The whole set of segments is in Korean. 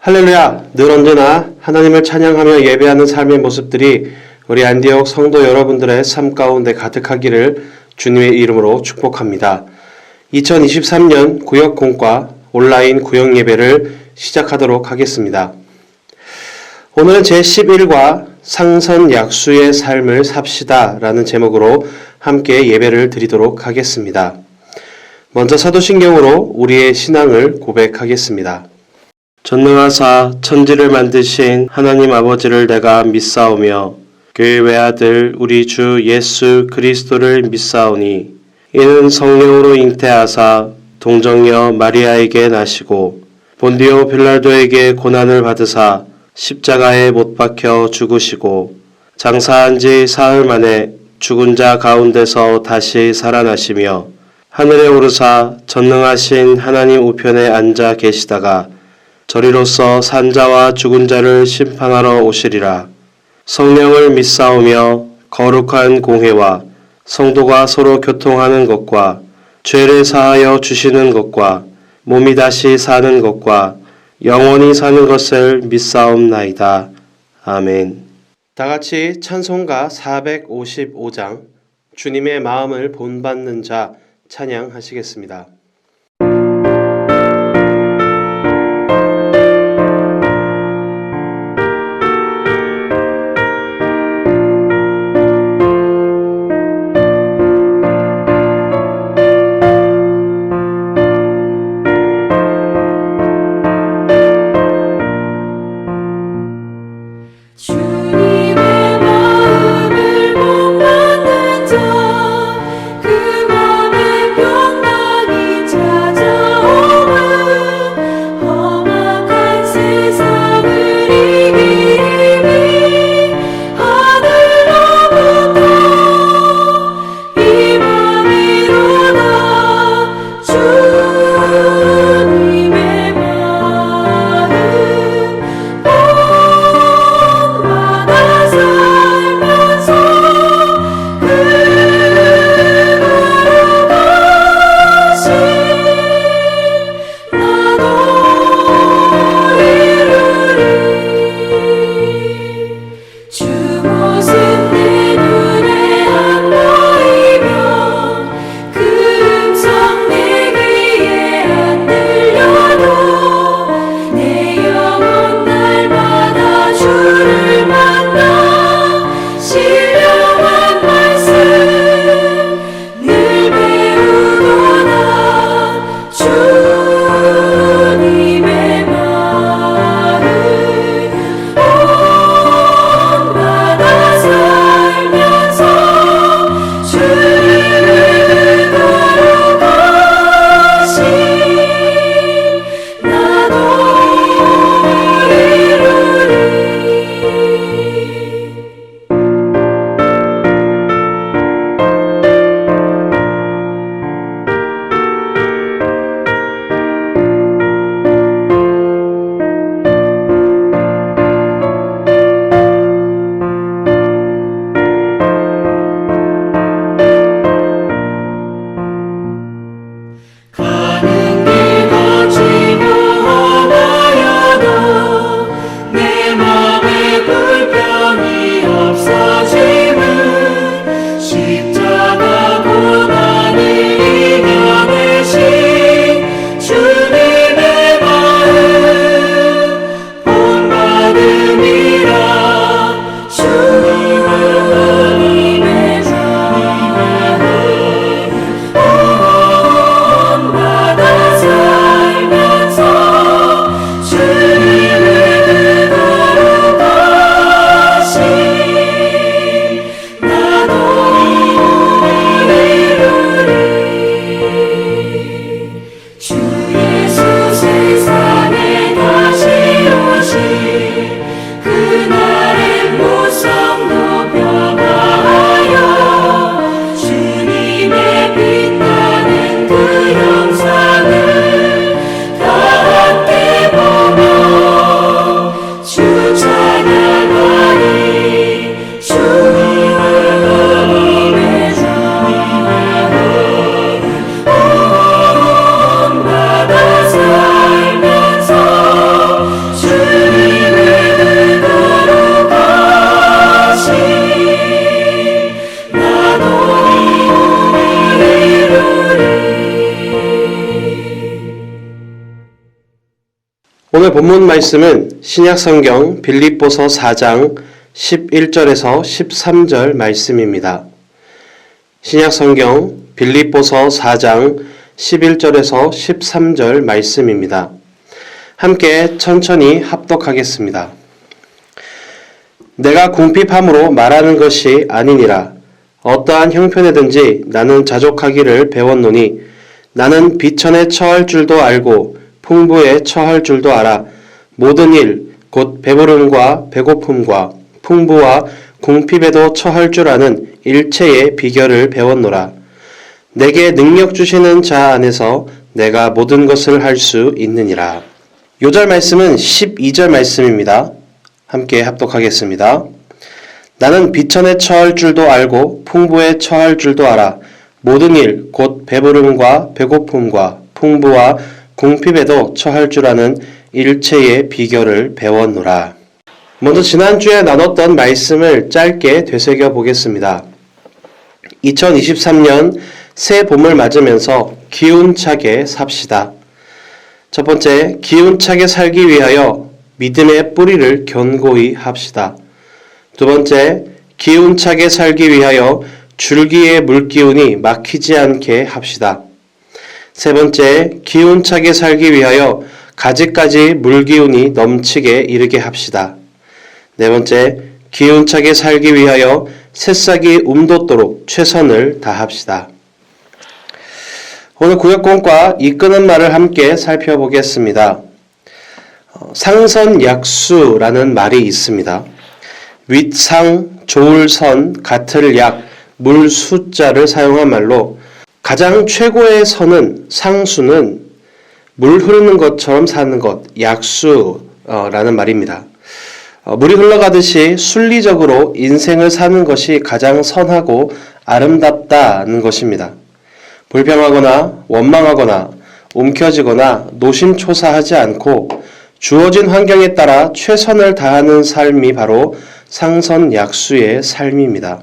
할렐루야! 늘 언제나 하나님을 찬양하며 예배하는 삶의 모습들이 우리 안디옥 성도 여러분들의 삶 가운데 가득하기를 주님의 이름으로 축복합니다. 2023년 구역공과 온라인 구역 예배를 시작하도록 하겠습니다. 오늘은 제11과 상선약수의 삶을 삽시다 라는 제목으로 함께 예배를 드리도록 하겠습니다. 먼저 사도신경으로 우리의 신앙을 고백하겠습니다. 전능하사 천지를 만드신 하나님 아버지를 내가 믿사오며 그의 외아들 우리 주 예수 그리스도를 믿사오니 이는 성령으로 잉태하사 동정녀 마리아에게 나시고 본디오 빌라도에게 고난을 받으사 십자가에 못 박혀 죽으시고 장사한 지 사흘 만에 죽은 자 가운데서 다시 살아나시며 하늘에 오르사 전능하신 하나님 우편에 앉아 계시다가 저리로서 산자와 죽은 자를 심판하러 오시리라. 성령을 믿사오며 거룩한 공회와 성도가 서로 교통하는 것과 죄를 사하여 주시는 것과 몸이 다시 사는 것과 영원히 사는 것을 믿사옵나이다. 아멘. 다같이 찬송가 455장 주님의 마음을 본받는 자 찬양하시겠습니다. 그 맘의 평강이 오늘 본문 말씀은 신약성경 빌립보서 4장 11절에서 13절 말씀입니다. 신약성경 빌립보서 4장 11절에서 13절 말씀입니다. 함께 천천히 합독하겠습니다. 내가 궁핍함으로 말하는 것이 아니니라. 어떠한 형편에든지 나는 자족하기를 배웠노니 나는 비천에 처할 줄도 알고 풍부에 처할 줄도 알아. 모든 일 곧 배부름과 배고픔과 풍부와 궁핍에도 처할 줄 아는 일체의 비결을 배웠노라. 내게 능력 주시는 자 안에서 내가 모든 것을 할 수 있느니라. 요절 말씀은 12절 말씀입니다. 함께 합독하겠습니다. 나는 비천에 처할 줄도 알고 풍부에 처할 줄도 알아. 모든 일 곧 배부름과 배고픔과 풍부와 궁핍에도 처할 줄 아는 일체의 비결을 배웠노라. 먼저 지난주에 나눴던 말씀을 짧게 되새겨 보겠습니다. 2023년 새 봄을 맞으면서 기운차게 삽시다. 첫 번째, 기운차게 살기 위하여 믿음의 뿌리를 견고히 합시다. 두 번째, 기운차게 살기 위하여 줄기의 물기운이 막히지 않게 합시다. 세 번째, 기운차게 살기 위하여 가지까지 물기운이 넘치게 이르게 합시다. 네 번째, 기운차게 살기 위하여 새싹이 움돋도록 최선을 다합시다. 오늘 구역공과 이끄는 말을 함께 살펴보겠습니다. 상선약수라는 말이 있습니다. 윗상, 조울선, 같을 약, 물 숫자를 사용한 말로 가장 최고의 선은 상수는 물 흐르는 것처럼 사는 것, 약수라는 말입니다. 물이 흘러가듯이 순리적으로 인생을 사는 것이 가장 선하고 아름답다는 것입니다. 불평하거나 원망하거나 움켜쥐거나 노심초사하지 않고 주어진 환경에 따라 최선을 다하는 삶이 바로 상선약수의 삶입니다.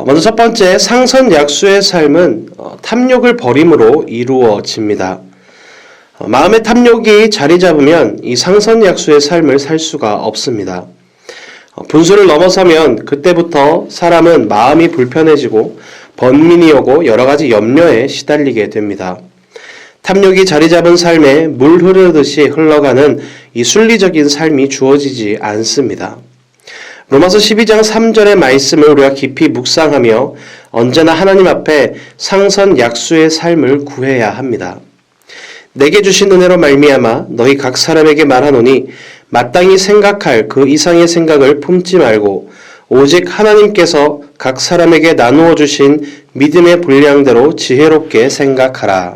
먼저 첫 번째, 상선약수의 삶은 탐욕을 버림으로 이루어집니다. 마음의 탐욕이 자리 잡으면 이 상선약수의 삶을 살 수가 없습니다. 분수를 넘어서면 그때부터 사람은 마음이 불편해지고 번민이 오고 여러 가지 염려에 시달리게 됩니다. 탐욕이 자리 잡은 삶에 물 흐르듯이 흘러가는 이 순리적인 삶이 주어지지 않습니다. 로마서 12장 3절의 말씀을 우리가 깊이 묵상하며 언제나 하나님 앞에 상선약수의 삶을 구해야 합니다. 내게 주신 은혜로 말미암아 너희 각 사람에게 말하노니 마땅히 생각할 그 이상의 생각을 품지 말고 오직 하나님께서 각 사람에게 나누어 주신 믿음의 분량대로 지혜롭게 생각하라.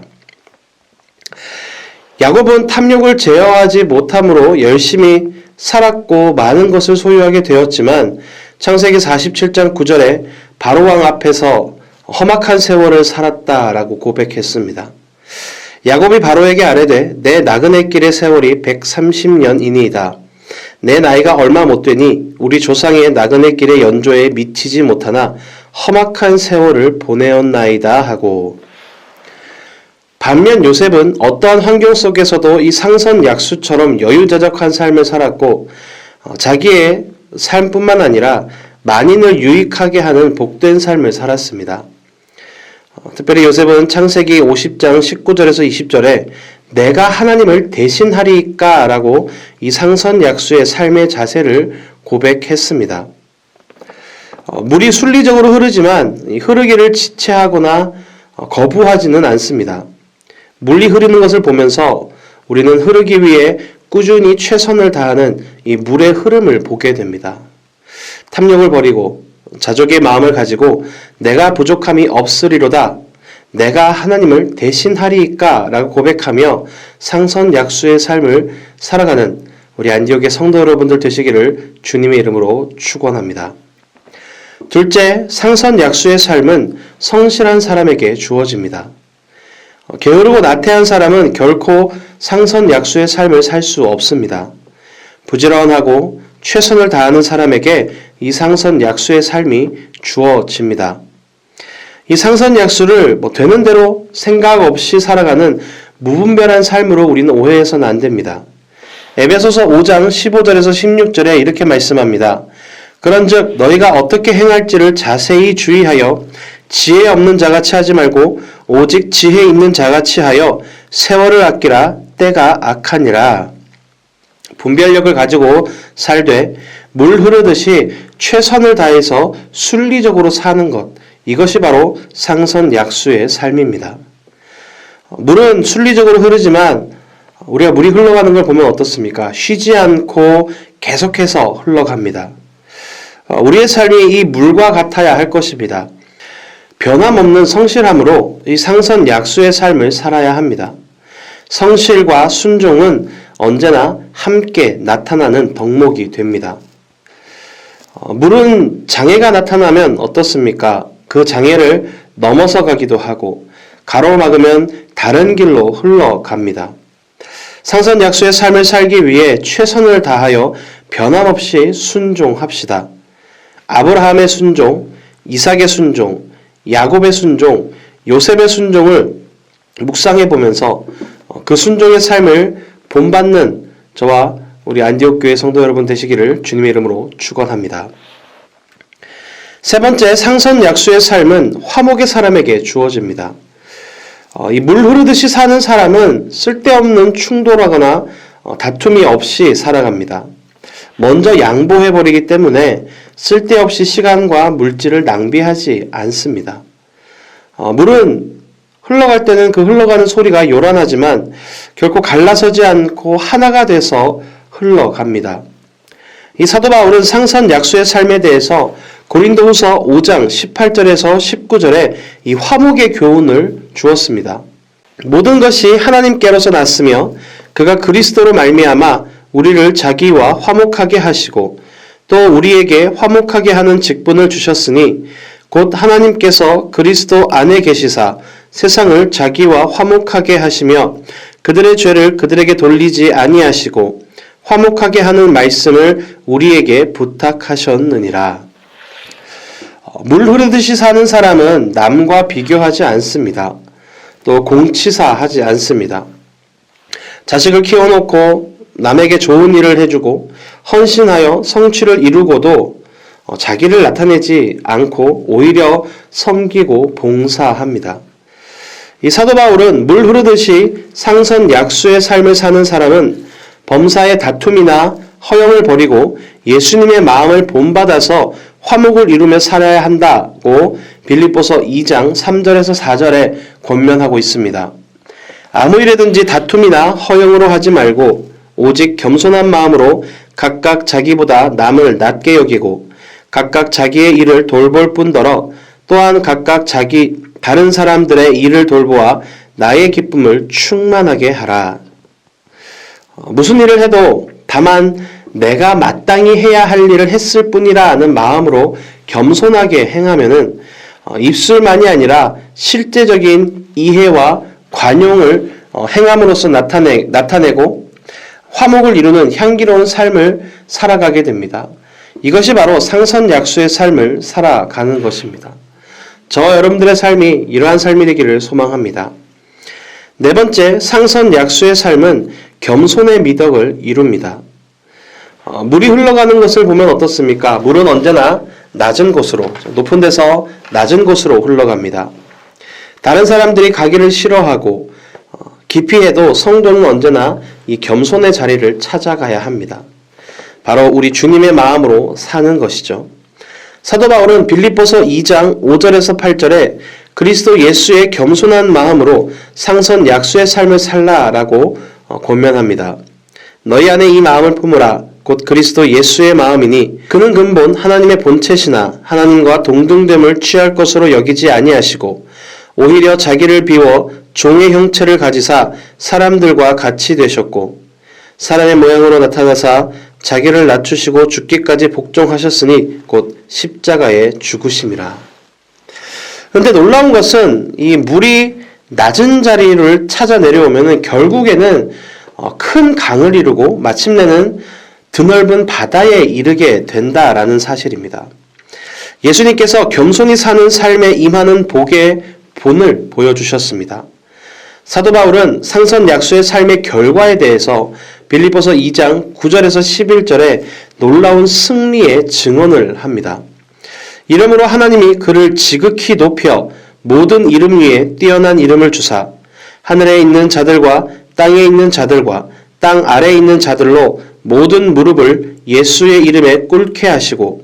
야곱은 탐욕을 제어하지 못함으로 열심히 살았고 많은 것을 소유하게 되었지만 창세기 47장 9절에 바로왕 앞에서 험악한 세월을 살았다라고 고백했습니다. 야곱이 바로에게 아뢰되 내 나그네 길의 세월이 130년이니이다. 내 나이가 얼마 못되니 우리 조상의 나그네 길의 연조에 미치지 못하나 험악한 세월을 보내었나이다 하고, 반면 요셉은 어떠한 환경 속에서도 이 상선약수처럼 여유자적한 삶을 살았고 자기의 삶뿐만 아니라 만인을 유익하게 하는 복된 삶을 살았습니다. 특별히 요셉은 창세기 50장 19절에서 20절에 내가 하나님을 대신하리까 라고 이 상선약수의 삶의 자세를 고백했습니다. 물이 순리적으로 흐르지만 흐르기를 지체하거나 거부하지는 않습니다. 물이 흐르는 것을 보면서 우리는 흐르기 위해 꾸준히 최선을 다하는 이 물의 흐름을 보게 됩니다. 탐욕을 버리고 자족의 마음을 가지고 내가 부족함이 없으리로다, 내가 하나님을 대신하리까 라고 고백하며 상선약수의 삶을 살아가는 우리 안디옥의 성도 여러분들 되시기를 주님의 이름으로 축원합니다. 둘째, 상선약수의 삶은 성실한 사람에게 주어집니다. 게으르고 나태한 사람은 결코 상선약수의 삶을 살 수 없습니다. 부지런하고 최선을 다하는 사람에게 이 상선약수의 삶이 주어집니다. 이 상선약수를 되는 대로 생각 없이 살아가는 무분별한 삶으로 우리는 오해해서는 안 됩니다. 에베소서 5장 15절에서 16절에 이렇게 말씀합니다. 그런즉 너희가 어떻게 행할지를 자세히 주의하여 지혜 없는 자같이 하지 말고 오직 지혜 있는 자같이 하여 세월을 아끼라. 때가 악하니라. 분별력을 가지고 살되 물 흐르듯이 최선을 다해서 순리적으로 사는 것, 이것이 바로 상선약수의 삶입니다. 물은 순리적으로 흐르지만 우리가 물이 흘러가는 걸 보면 어떻습니까? 쉬지 않고 계속해서 흘러갑니다. 우리의 삶이 이 물과 같아야 할 것입니다. 변함없는 성실함으로 이 상선약수의 삶을 살아야 합니다. 성실과 순종은 언제나 함께 나타나는 덕목이 됩니다. 물은 장애가 나타나면 어떻습니까? 그 장애를 넘어서 가기도 하고 가로막으면 다른 길로 흘러갑니다. 상선약수의 삶을 살기 위해 최선을 다하여 변함없이 순종합시다. 아브라함의 순종, 이삭의 순종, 야곱의 순종, 요셉의 순종을 묵상해 보면서 그 순종의 삶을 본받는 저와 우리 안디옥 교회 성도 여러분 되시기를 주님의 이름으로 축원합니다. 세 번째, 상선약수의 삶은 화목의 사람에게 주어집니다. 이 물 흐르듯이 사는 사람은 쓸데없는 충돌하거나 다툼이 없이 살아갑니다. 먼저 양보해버리기 때문에 쓸데없이 시간과 물질을 낭비하지 않습니다. 물은 흘러갈 때는 그 흘러가는 소리가 요란하지만 결코 갈라서지 않고 하나가 돼서 흘러갑니다. 이 사도 바울은 상선약수의 삶에 대해서 고린도후서 5장 18절에서 19절에 이 화목의 교훈을 주었습니다. 모든 것이 하나님께로서 났으며 그가 그리스도로 말미암아 우리를 자기와 화목하게 하시고 또 우리에게 화목하게 하는 직분을 주셨으니 곧 하나님께서 그리스도 안에 계시사 세상을 자기와 화목하게 하시며 그들의 죄를 그들에게 돌리지 아니하시고 화목하게 하는 말씀을 우리에게 부탁하셨느니라. 물 흐르듯이 사는 사람은 남과 비교하지 않습니다. 또 공치사하지 않습니다. 자식을 키워놓고 남에게 좋은 일을 해주고 헌신하여 성취를 이루고도 자기를 나타내지 않고 오히려 섬기고 봉사합니다. 이 사도 바울은 물 흐르듯이 상선약수의 삶을 사는 사람은 범사의 다툼이나 허영을 버리고 예수님의 마음을 본받아서 화목을 이루며 살아야 한다고 빌립보서 2장 3절에서 4절에 권면하고 있습니다. 아무 일에든지 다툼이나 허영으로 하지 말고 오직 겸손한 마음으로 각각 자기보다 남을 낮게 여기고 각각 자기의 일을 돌볼 뿐더러 또한 각각 다른 사람들의 일을 돌보아 나의 기쁨을 충만하게 하라. 무슨 일을 해도 다만 내가 마땅히 해야 할 일을 했을 뿐이라는 마음으로 겸손하게 행하면은 입술만이 아니라 실제적인 이해와 관용을 행함으로써 나타내고 화목을 이루는 향기로운 삶을 살아가게 됩니다. 이것이 바로 상선약수의 삶을 살아가는 것입니다. 저와 여러분들의 삶이 이러한 삶이 되기를 소망합니다. 네 번째, 상선약수의 삶은 겸손의 미덕을 이룹니다. 물이 흘러가는 것을 보면 어떻습니까? 물은 언제나 낮은 곳으로, 높은 데서 낮은 곳으로 흘러갑니다. 다른 사람들이 가기를 싫어하고 기피해도 성도는 언제나 이 겸손의 자리를 찾아가야 합니다. 바로 우리 주님의 마음으로 사는 것이죠. 사도 바울은 빌립보서 2장 5절에서 8절에 그리스도 예수의 겸손한 마음으로 상선약수의 삶을 살라라고 권면합니다. 너희 안에 이 마음을 품으라. 곧 그리스도 예수의 마음이니 그는 근본 하나님의 본체시나 하나님과 동등됨을 취할 것으로 여기지 아니하시고 오히려 자기를 비워 종의 형체를 가지사 사람들과 같이 되셨고 사람의 모양으로 나타나사 자기를 낮추시고 죽기까지 복종하셨으니 곧 십자가에 죽으심이라. 그런데 놀라운 것은 이 물이 낮은 자리를 찾아 내려오면 결국에는 큰 강을 이루고 마침내는 드넓은 바다에 이르게 된다라는 사실입니다. 예수님께서 겸손히 사는 삶에 임하는 복의 본을 보여주셨습니다. 사도 바울은 상선 약수의 삶의 결과에 대해서 빌립보서 2장 9절에서 11절에 놀라운 승리의 증언을 합니다. 이러므로 하나님이 그를 지극히 높여 모든 이름 위에 뛰어난 이름을 주사 하늘에 있는 자들과 땅에 있는 자들과 땅 아래에 있는 자들로 모든 무릎을 예수의 이름에 꿇게 하시고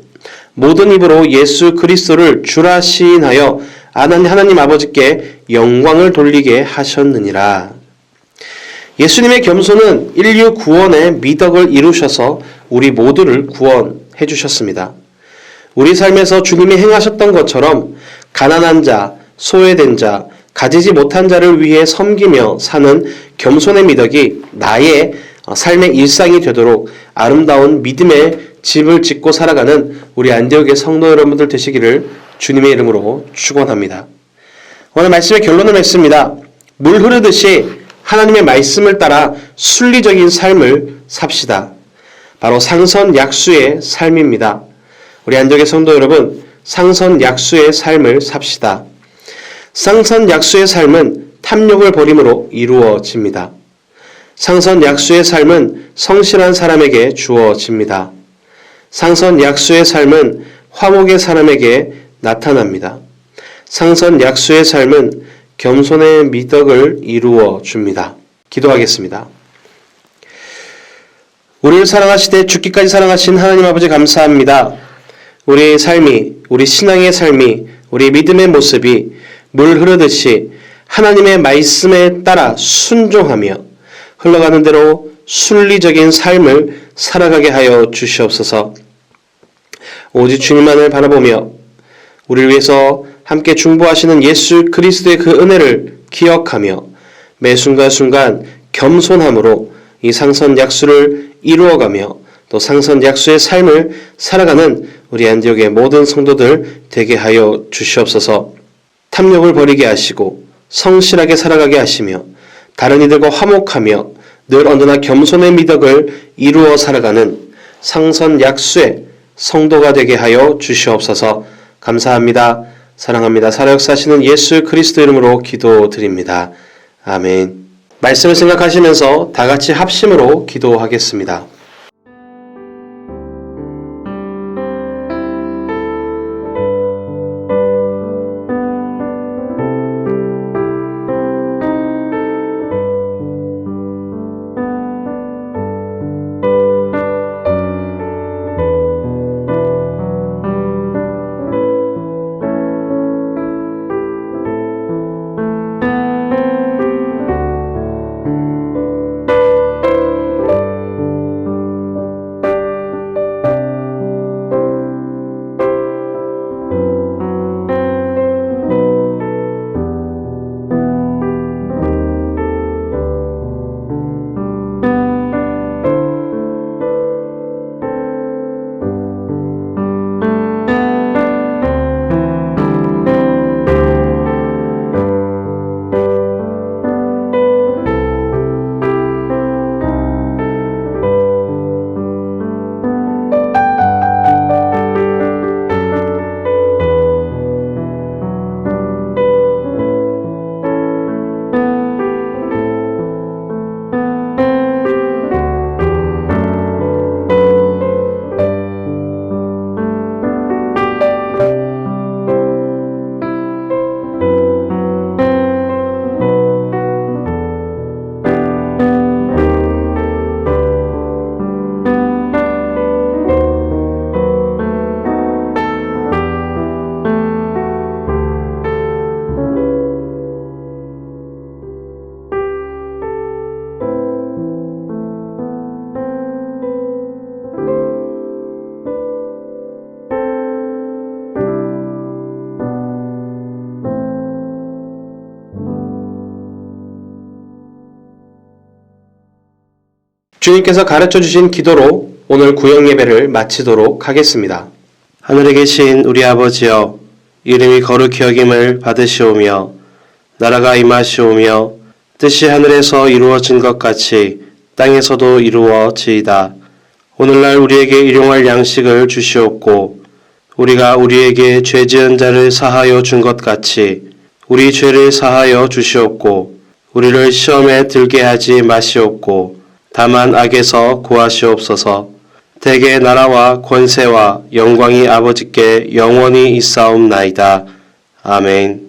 모든 입으로 예수 그리스도를 주라 시인하여 하나님 아버지께 영광을 돌리게 하셨느니라. 예수님의 겸손은 인류 구원의 미덕을 이루셔서 우리 모두를 구원해 주셨습니다. 우리 삶에서 주님이 행하셨던 것처럼 가난한 자, 소외된 자, 가지지 못한 자를 위해 섬기며 사는 겸손의 미덕이 나의 삶의 일상이 되도록 아름다운 믿음의 집을 짓고 살아가는 우리 안디옥의 성도 여러분들 되시기를 주님의 이름으로 축원합니다. 오늘 말씀의 결론을 맺습니다. 물 흐르듯이 하나님의 말씀을 따라 순리적인 삶을 삽시다. 바로 상선약수의 삶입니다. 우리 안디옥의 성도 여러분, 상선약수의 삶을 삽시다. 상선약수의 삶은 탐욕을 버림으로 이루어집니다. 상선약수의 삶은 성실한 사람에게 주어집니다. 상선약수의 삶은 화목의 사람에게 나타납니다. 상선약수의 삶은 겸손의 미덕을 이루어 줍니다. 기도하겠습니다. 우리를 사랑하시되 죽기까지 사랑하신 하나님 아버지 감사합니다. 우리의 삶이, 우리 신앙의 삶이, 우리 믿음의 모습이 물 흐르듯이 하나님의 말씀에 따라 순종하며 흘러가는 대로 순리적인 삶을 살아가게 하여 주시옵소서. 오직 주님만을 바라보며 우리를 위해서 함께 중보하시는 예수 그리스도의 그 은혜를 기억하며 매 순간순간 겸손함으로 이 상선약수를 이루어가며 또 상선약수의 삶을 살아가는 우리 안디옥의 모든 성도들 되게 하여 주시옵소서. 탐욕을 버리게 하시고 성실하게 살아가게 하시며 다른 이들과 화목하며 늘 언제나 겸손의 미덕을 이루어 살아가는 상선약수의 성도가 되게 하여 주시옵소서. 감사합니다. 사랑합니다. 살아역사하시는 예수 그리스도 이름으로 기도드립니다. 아멘. 말씀을 생각하시면서 다 같이 합심으로 기도하겠습니다. 주님께서 가르쳐 주신 기도로 오늘 구역 예배를 마치도록 하겠습니다. 하늘에 계신 우리 아버지여, 이름이 거룩히 여김을 받으시오며 나라가 임하시오며 뜻이 하늘에서 이루어진 것 같이 땅에서도 이루어지이다. 오늘날 우리에게 일용할 양식을 주시옵고 우리가 우리에게 죄 지은 자를 사하여 준 것 같이 우리 죄를 사하여 주시옵고 우리를 시험에 들게 하지 마시옵고 다만 악에서 구하시옵소서. 대개 나라와 권세와 영광이 아버지께 영원히 있사옵나이다. 아멘.